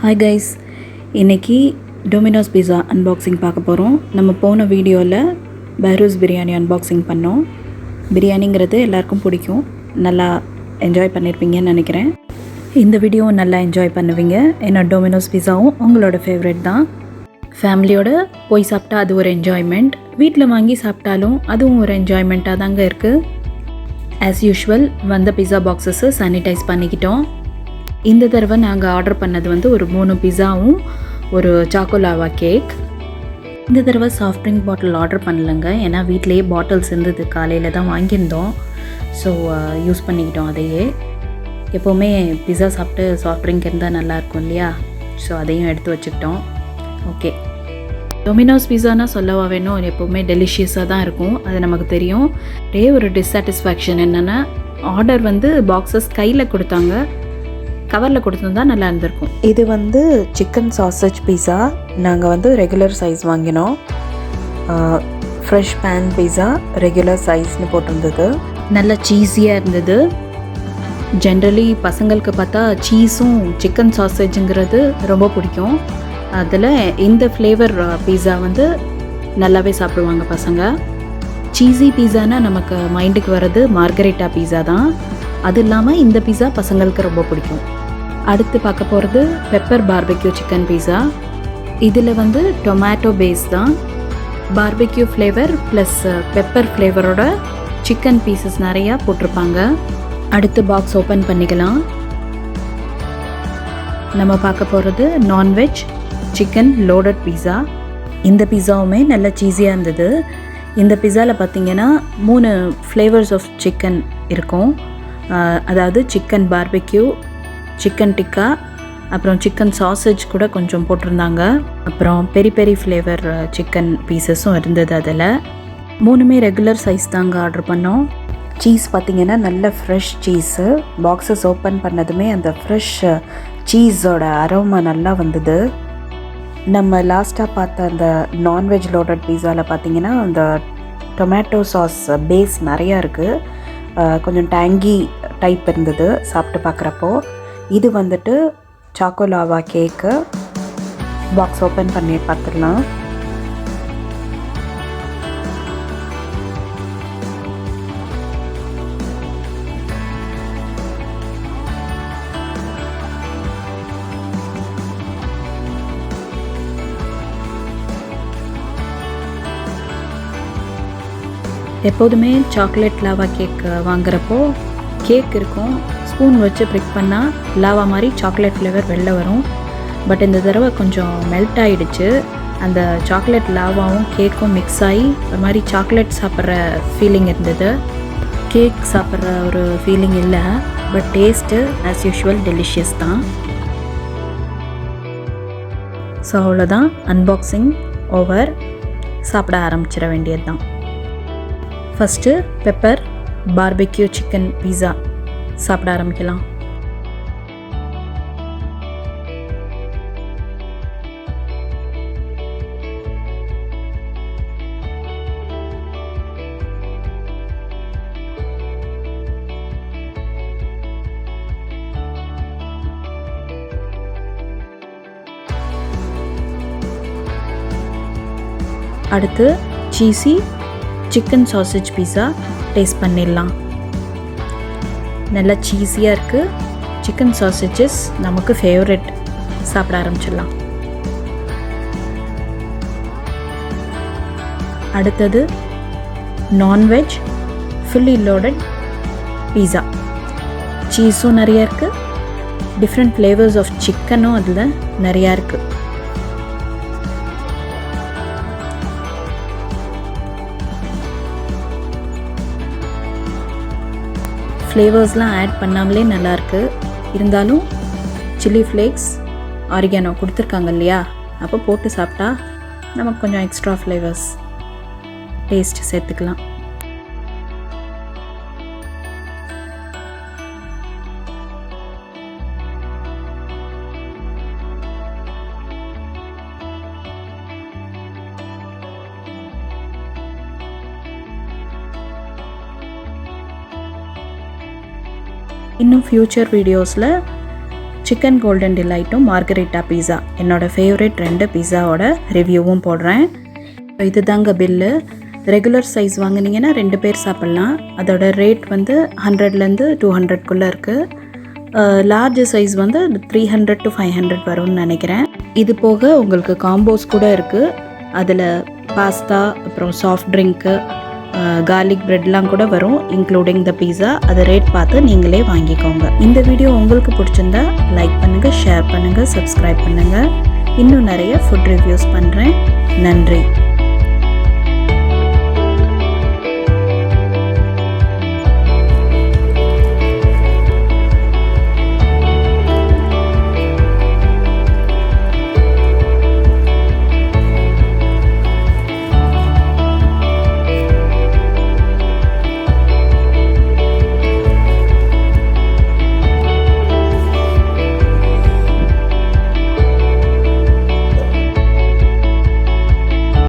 Hi guys, இன்னைக்கு Dominos Pizza unboxing பார்க்க போகிறோம். நம்ம போன வீடியோவில் பைரூஸ் பிரியாணி unboxing பண்ணோம். பிரியாணிங்கிறது எல்லாருக்கும் பிடிக்கும், நல்லா என்ஜாய் பண்ணியிருப்பீங்கன்னு நினைக்கிறேன். இந்த வீடியோவும் நல்லா என்ஜாய் பண்ணுவீங்க. ஏன்னா Dominos Pizzaவும் உங்களோட ஃபேவரட் தான். ஃபேமிலியோடு போய் சாப்பிட்டா அது ஒரு என்ஜாய்மெண்ட், வீட்டில் வாங்கி சாப்பிட்டாலும் அதுவும் ஒரு என்ஜாய்மெண்ட்டாக தாங்க இருக்குது. ஆஸ் யூஷுவல் வந்த பிஸா பாக்ஸஸை சானிடைஸ் பண்ணிக்கிட்டோம். இந்த தடவை நாங்கள் ஆர்டர் பண்ணது ஒரு 3 பிஸாவும் ஒரு சாக்கோலாவா கேக். இந்த தடவை சாஃப்ட் ட்ரிங்க் பாட்டில் ஆர்டர் பண்ணலைங்க, ஏன்னா வீட்டிலேயே பாட்டில்ஸ் இருந்தது, காலையில் தான் வாங்கியிருந்தோம். ஸோ யூஸ் பண்ணிக்கிட்டோம் அதையே. எப்போவுமே பிஸா சாப்பிட்டு சாஃப்ட் ட்ரிங்க் இருந்தால் நல்லாயிருக்கும் இல்லையா? ஸோ அதையும் எடுத்து வச்சுக்கிட்டோம். ஓகே, டொமினோஸ் பிஸானா சொல்லவா வேணும், எப்போவுமே டெலிஷியஸாக தான் இருக்கும், அது நமக்கு தெரியும். ஒரே ஒரு டிஸாட்டிஸ்ஃபேக்ஷன் என்னென்னா, ஆர்டர் பாக்ஸஸ் கையில் கொடுத்தாங்க, கவரில் கொடுத்துருந்தா நல்லா இருந்திருக்கும். இது சிக்கன் சாசேஜ் பீஸா. நாங்கள் ரெகுலர் சைஸ் வாங்கினோம். ஃப்ரெஷ் பேன் பீஸா ரெகுலர் சைஸ்னு போட்டிருந்தது. நல்லா சீஸியாக இருந்தது. ஜென்ரலி பசங்களுக்கு பார்த்தா சீஸும் சிக்கன் சாசேஜுங்கிறது ரொம்ப பிடிக்கும். அதில் இந்த ஃப்ளேவர் பீஸா நல்லாவே சாப்பிடுவாங்க பசங்க. சீஸி பீஸானா நமக்கு மைண்டுக்கு வர்றது மார்கரிட்டா பீஸா தான். அது இல்லாமல் இந்த பீஸா பசங்களுக்கு ரொம்ப பிடிக்கும். அடுத்து பார்க்க போகிறது பெப்பர் பார்பெக்யூ சிக்கன் பீஸா. இதில் டொமேட்டோ பேஸ் தான், பார்பெக்யூ ஃப்ளேவர் ப்ளஸ் பெப்பர் ஃப்ளேவரோட சிக்கன் பீசஸ் நிறையா போட்டிருப்பாங்க. அடுத்து பாக்ஸ் ஓப்பன் பண்ணிக்கலாம். நம்ம பார்க்க போகிறது நான்வெஜ் சிக்கன் லோடட் பீஸா. இந்த பீஸாவுமே நல்ல சீஸியாக இருந்தது. இந்த பீஸாவில் பார்த்திங்கன்னா 3 ஃப்ளேவர்ஸ் ஆஃப் சிக்கன் இருக்கும். அதாவது சிக்கன் பார்பெக்யூ, சிக்கன் டிக்கா, அப்புறம் சிக்கன் சாசேஜ் கூட கொஞ்சம் போட்டிருந்தாங்க. அப்புறம் பெரி பெரி ஃப்ளேவர் சிக்கன் பீசஸும் இருந்தது. அதில் 3மே ரெகுலர் சைஸ் தாங்க ஆர்டர் பண்ணோம். சீஸ் பார்த்திங்கன்னா நல்ல ஃப்ரெஷ் சீஸு. பாக்ஸஸ் ஓப்பன் பண்ணதுமே அந்த ஃப்ரெஷ் சீஸோட அரோமா நல்லா வந்தது. நம்ம லாஸ்ட்டாக பார்த்த அந்த நான்வெஜ் லோடட் பீஸாவில் பார்த்திங்கன்னா அந்த டொமேட்டோ சாஸ் பேஸ் நிறையா இருக்குது. கொஞ்சம் டேங்கி டைப் இருந்தது சாப்பிட்டு பார்க்குறப்போ. இது சாக்கோலாவா கேக்கு. பாக்ஸ் ஓப்பன் பண்ணி பார்த்துடலாம். எப்போதுமே சாக்லேட் லாவா கேக் வாங்குறப்போ கேக் இருக்கும், ஸ்பூன் வச்சு ப்ரிக் பண்ணால் லாவா மாதிரி சாக்லேட் ஃப்ளேவர் வெளில வரும். பட் இந்த தடவை கொஞ்சம் மெல்ட் ஆகிடுச்சு. அந்த சாக்லேட் லாவாவும் கேக்கும் மிக்ஸ் ஆகி ஒரு மாதிரி சாக்லேட் சாப்பிட்ற ஃபீலிங் இருந்தது. கேக் சாப்பிட்ற ஒரு ஃபீலிங் இல்லை. But taste as usual delicious தான். ஸோ அவ்வளோதான், அன்பாக்சிங் ஓவர். சாப்பிட ஆரம்பிச்சிட வேண்டியது தான். ஃபஸ்ட்டு பெப்பர் பார்பெக்யூ சிக்கன் பீஸா சாப்பிட ஆரம்பிக்கலாம். அடுத்து சீஸி சிக்கன் சாசேஜ் பீஸா டேஸ்ட் பண்ணிடலாம். நல்லா சீஸியாக இருக்குது. சிக்கன் சாசேஜஸ் நமக்கு ஃபேவரெட். சாப்பிட ஆரம்பிச்சிடலாம். அடுத்தது நான்வெஜ் ஃபுல்லி லோடட் பீஸா. சீஸும் நிறையா இருக்குது, டிஃப்ரெண்ட் ஃப்ளேவர்ஸ் ஆஃப் சிக்கனும் அதில் நிறையா இருக்குது. ஃப்ளேவர்ஸ்லாம் ஆட் பண்ணாமலே நல்லாயிருக்கு. இருந்தாலும் சில்லி ஃப்ளேக்ஸ், ஆரிகானோ கொடுத்துருக்காங்க இல்லையா, அப்போ போட்டு சாப்பிட்டா நமக்கு கொஞ்சம் எக்ஸ்ட்ரா ஃப்ளேவர்ஸ் டேஸ்ட் சேர்த்துக்கலாம். இன்னும் ஃப்யூச்சர் வீடியோஸில் சிக்கன் கோல்டன் டிலைட்டும் மார்கரிட்டா பீஸா என்னோடய ஃபேவரட் 2 பீஸாவோட ரிவ்யூவும் போடுறேன். இது தாங்க பில்லு. ரெகுலர் சைஸ் வாங்கினீங்கன்னா 2 பேர் சாப்பிட்லாம். அதோட ரேட் வந்து 100லேருந்து 200க்குள்ளே இருக்குது. லார்ஜ் சைஸ் வந்து 300 to 500 வரும்னு நினைக்கிறேன். இது போக உங்களுக்கு காம்போஸ் கூட இருக்குது. அதில் பாஸ்தா, அப்புறம் சாஃப்ட் ட்ரிங்க்கு, கார்லிக் ப்ரெட்லாம் கூட வரும், இன்க்ளூடிங் த பீஸா. அதை ரேட் பார்த்து நீங்களே வாங்கிக்கோங்க. இந்த வீடியோ உங்களுக்கு பிடிச்சிருந்தா லைக் பண்ணுங்கள், ஷேர் பண்ணுங்கள், சப்ஸ்கிரைப் பண்ணுங்கள். இன்னும் நிறைய ஃபுட் ரிவ்யூஸ் பண்ணுறேன். நன்றி.